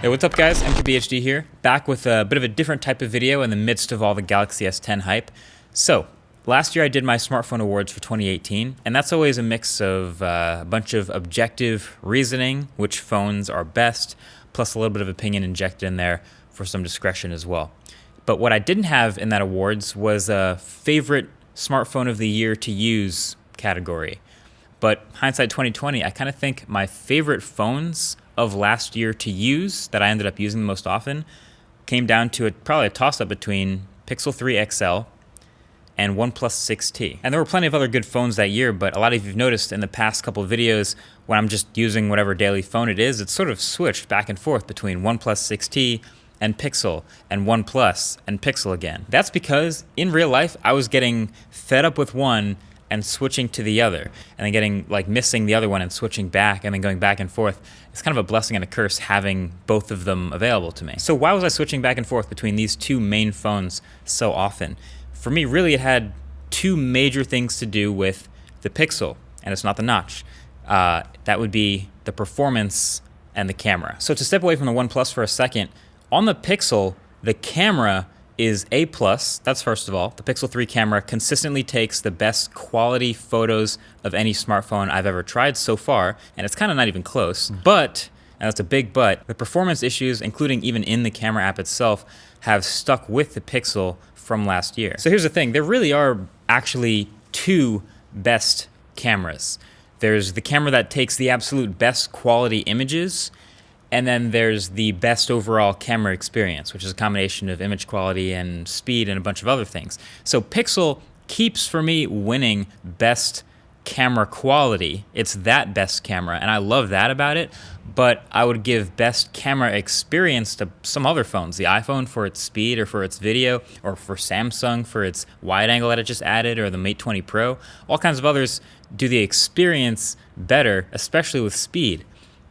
Hey, what's up guys? MKBHD here, back with a bit of a different type of video in the midst of all the Galaxy S10 hype. So, last year I did my smartphone awards for 2018, and that's always a mix of a bunch of objective reasoning, which phones are best, plus a little bit of opinion injected in there for some discretion as well. But what I didn't have in that awards was a favorite smartphone of the year to use category. But hindsight 2020, I kind of think my favorite phones of last year to use that I ended up using the most often came down to probably a toss-up between Pixel 3 XL and OnePlus 6T. And there were plenty of other good phones that year, but a lot of you have noticed in the past couple of videos when I'm just using whatever daily phone it is, it's sort of switched back and forth between OnePlus 6T and Pixel and OnePlus and Pixel again. That's because in real life, I was getting fed up with one and switching to the other, and then getting missing the other one and switching back and then going back and forth. It's kind of a blessing and a curse having both of them available to me. So why was I switching back and forth between these two main phones so often? For me, really, it had two major things to do with the Pixel, and it's not the notch. That would be the performance and the camera. So to step away from the OnePlus for a second, on the Pixel, the camera is A+. That's first of all. The Pixel 3 camera consistently takes the best quality photos of any smartphone I've ever tried so far, and it's kind of not even close. But, and that's a big but, the performance issues, including even in the camera app itself, have stuck with the Pixel from last year. So here's the thing, there really are actually two best cameras. There's the camera that takes the absolute best quality images, and then there's the best overall camera experience, which is a combination of image quality and speed and a bunch of other things. So Pixel keeps, for me, winning best camera quality. It's that best camera, and I love that about it, but I would give best camera experience to some other phones. The iPhone for its speed or for its video, or for Samsung for its wide angle that it just added, or the Mate 20 Pro. All kinds of others do the experience better, especially with speed.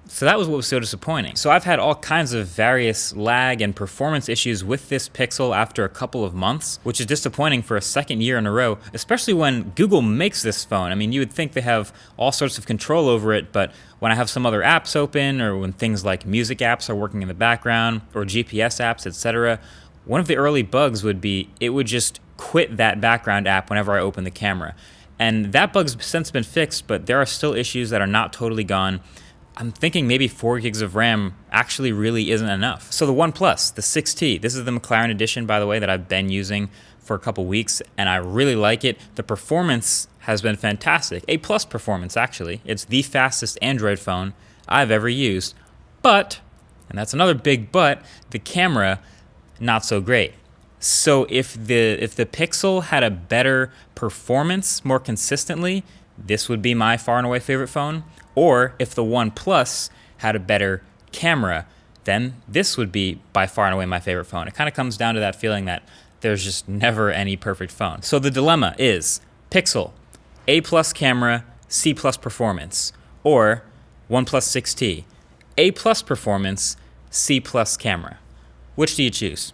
So that was what was so disappointing. So I've had all kinds of various lag and performance issues with this Pixel after a couple of months, which is disappointing for a second year in a row, especially when Google makes this phone. I mean, you would think they have all sorts of control over it, but when I have some other apps open, or when things like music apps are working in the background, or GPS apps, etc., one of the early bugs would be it would just quit that background app whenever I open the camera. And that bug's since been fixed, but there are still issues that are not totally gone. I'm thinking maybe 4 gigs of RAM actually really isn't enough. So the OnePlus, the 6T, this is the McLaren edition, by the way, that I've been using for a couple weeks, and I really like it. The performance has been fantastic. A+ performance, actually. It's the fastest Android phone I've ever used. But, and that's another big but, the camera, not so great. So if the Pixel had a better performance more consistently, this would be my far and away favorite phone. Or if the OnePlus had a better camera, then this would be by far and away my favorite phone. It kind of comes down to that feeling that there's just never any perfect phone. So the dilemma is Pixel, A+ camera, C+ performance, or OnePlus 6T, A+ performance, C+ camera. Which do you choose?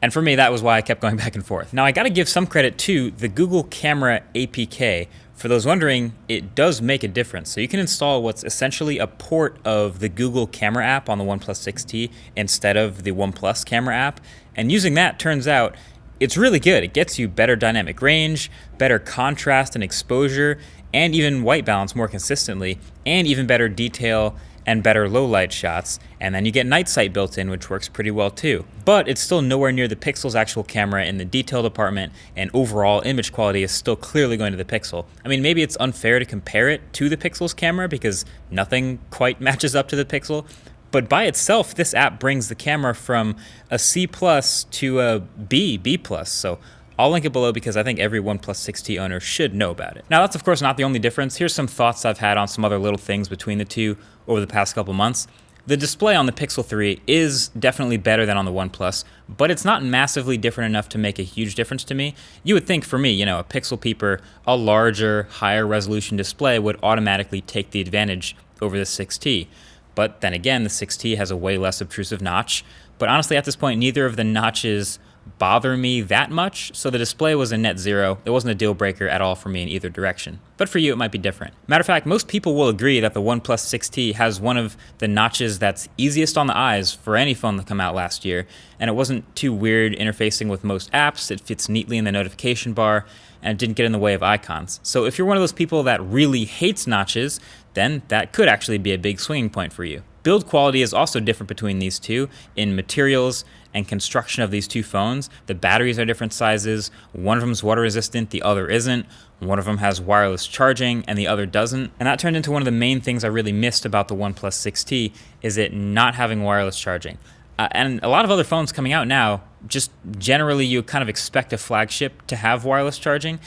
And for me, that was why I kept going back and forth. Now, I gotta give some credit to the Google Camera APK. For those wondering, it does make a difference. So you can install what's essentially a port of the Google Camera app on the OnePlus 6T instead of the OnePlus Camera app. And using that, turns out, it's really good. It gets you better dynamic range, better contrast and exposure, and even white balance more consistently, and even better detail and better low light shots, and then you get night sight built in, which works pretty well too. But it's still nowhere near the Pixel's actual camera in the detail department, and overall image quality is still clearly going to the Pixel. I mean, maybe it's unfair to compare it to the Pixel's camera because nothing quite matches up to the Pixel, but by itself, this app brings the camera from a C+ to a B+. So I'll link it below because I think every OnePlus 6T owner should know about it. Now, that's of course not the only difference. Here's some thoughts I've had on some other little things between the two over the past couple months. The display on the Pixel 3 is definitely better than on the OnePlus, but it's not massively different enough to make a huge difference to me. You would think for me, a Pixel peeper, a larger, higher resolution display would automatically take the advantage over the 6T. But then again, the 6T has a way less obtrusive notch. But honestly, at this point, neither of the notches bother me that much, so the display was a net zero. It wasn't a deal breaker at all for me in either direction. But for you, it might be different. Matter of fact, most people will agree that the OnePlus 6T has one of the notches that's easiest on the eyes for any phone that came out last year, and it wasn't too weird interfacing with most apps. It fits neatly in the notification bar, and it didn't get in the way of icons. So if you're one of those people that really hates notches, then that could actually be a big swinging point for you. Build quality is also different between these two in materials and construction of these two phones. The batteries are different sizes. One of them is water resistant, the other isn't. One of them has wireless charging and the other doesn't. And that turned into one of the main things I really missed about the OnePlus 6T, is it not having wireless charging. And a lot of other phones coming out now, just generally you kind of expect a flagship to have wireless charging,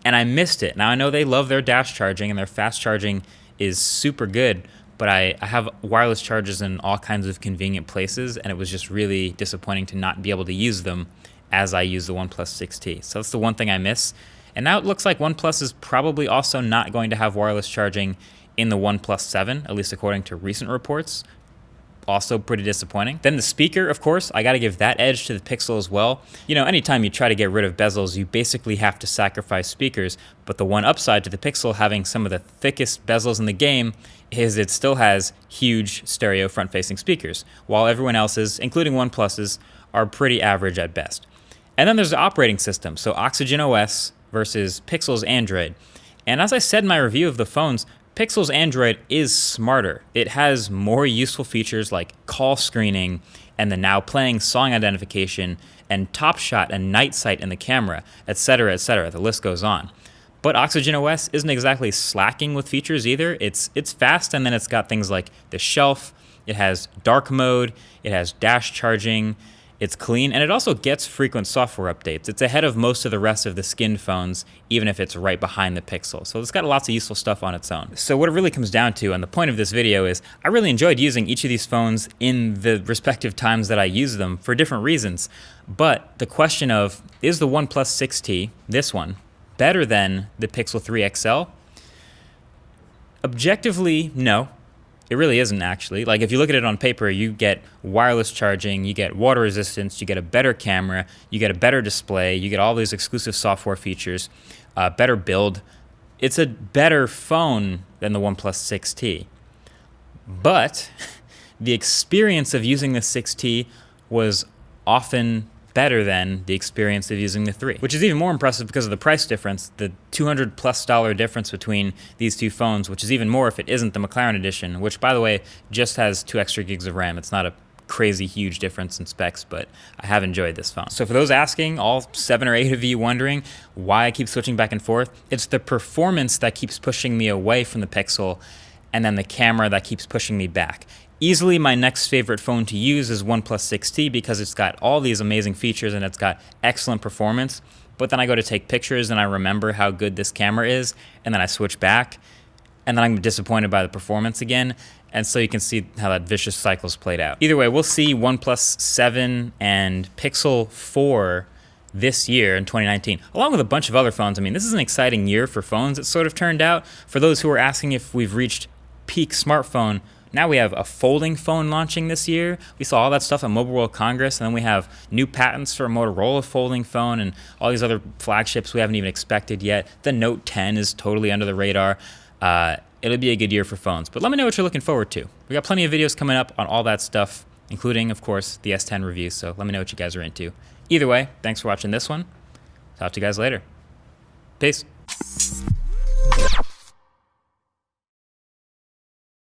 and I missed it. Now I know they love their dash charging and their fast charging is super good, but I have wireless chargers in all kinds of convenient places, and it was just really disappointing to not be able to use them as I use the OnePlus 6T. So that's the one thing I miss. And now it looks like OnePlus is probably also not going to have wireless charging in the OnePlus 7, at least according to recent reports. Also pretty disappointing. Then the speaker, of course, I gotta give that edge to the Pixel as well. You know, anytime you try to get rid of bezels, you basically have to sacrifice speakers, but the one upside to the Pixel having some of the thickest bezels in the game is it still has huge stereo front-facing speakers, while everyone else's, including OnePlus's, are pretty average at best. And then there's the operating system, so Oxygen OS versus Pixel's Android. And as I said in my review of the phones, Pixel's Android is smarter. It has more useful features like call screening and the now playing song identification and Top Shot and Night Sight in the camera, etc., etc. The list goes on. But Oxygen OS isn't exactly slacking with features either. It's fast, and then it's got things like the shelf, it has dark mode, it has dash charging, it's clean, and it also gets frequent software updates. It's ahead of most of the rest of the skinned phones, even if it's right behind the Pixel. So it's got lots of useful stuff on its own. So what it really comes down to, and the point of this video is, I really enjoyed using each of these phones in the respective times that I use them for different reasons. But the question of, is the OnePlus 6T, this one, better than the Pixel 3 XL? Objectively, no. It really isn't, actually. Like, if you look at it on paper, you get wireless charging, you get water resistance, you get a better camera, you get a better display, you get all these exclusive software features, better build. It's a better phone than the OnePlus 6T. But the experience of using the 6T was often better than the experience of using the 3, which is even more impressive because of the price difference, the $200+ difference between these two phones, which is even more if it isn't the McLaren edition, which, by the way, just has 2 extra gigs of RAM. It's not a crazy huge difference in specs, but I have enjoyed this phone. So for those asking, all 7 or 8 of you wondering why I keep switching back and forth, it's the performance that keeps pushing me away from the Pixel, and then the camera that keeps pushing me back. Easily my next favorite phone to use is OnePlus 6T because it's got all these amazing features and it's got excellent performance. But then I go to take pictures and I remember how good this camera is, and then I switch back, and then I'm disappointed by the performance again. And so you can see how that vicious cycle's played out. Either way, we'll see OnePlus 7 and Pixel 4 this year in 2019, along with a bunch of other phones. I mean, this is an exciting year for phones, it sort of turned out. For those who are asking if we've reached peak smartphone, now we have a folding phone launching this year. We saw all that stuff at Mobile World Congress, and then we have new patents for a Motorola folding phone and all these other flagships we haven't even expected yet. The Note 10 is totally under the radar. It'll be a good year for phones, but let me know what you're looking forward to. We got plenty of videos coming up on all that stuff, including, of course, the S10 review, so let me know what you guys are into. Either way, thanks for watching this one. Talk to you guys later. Peace.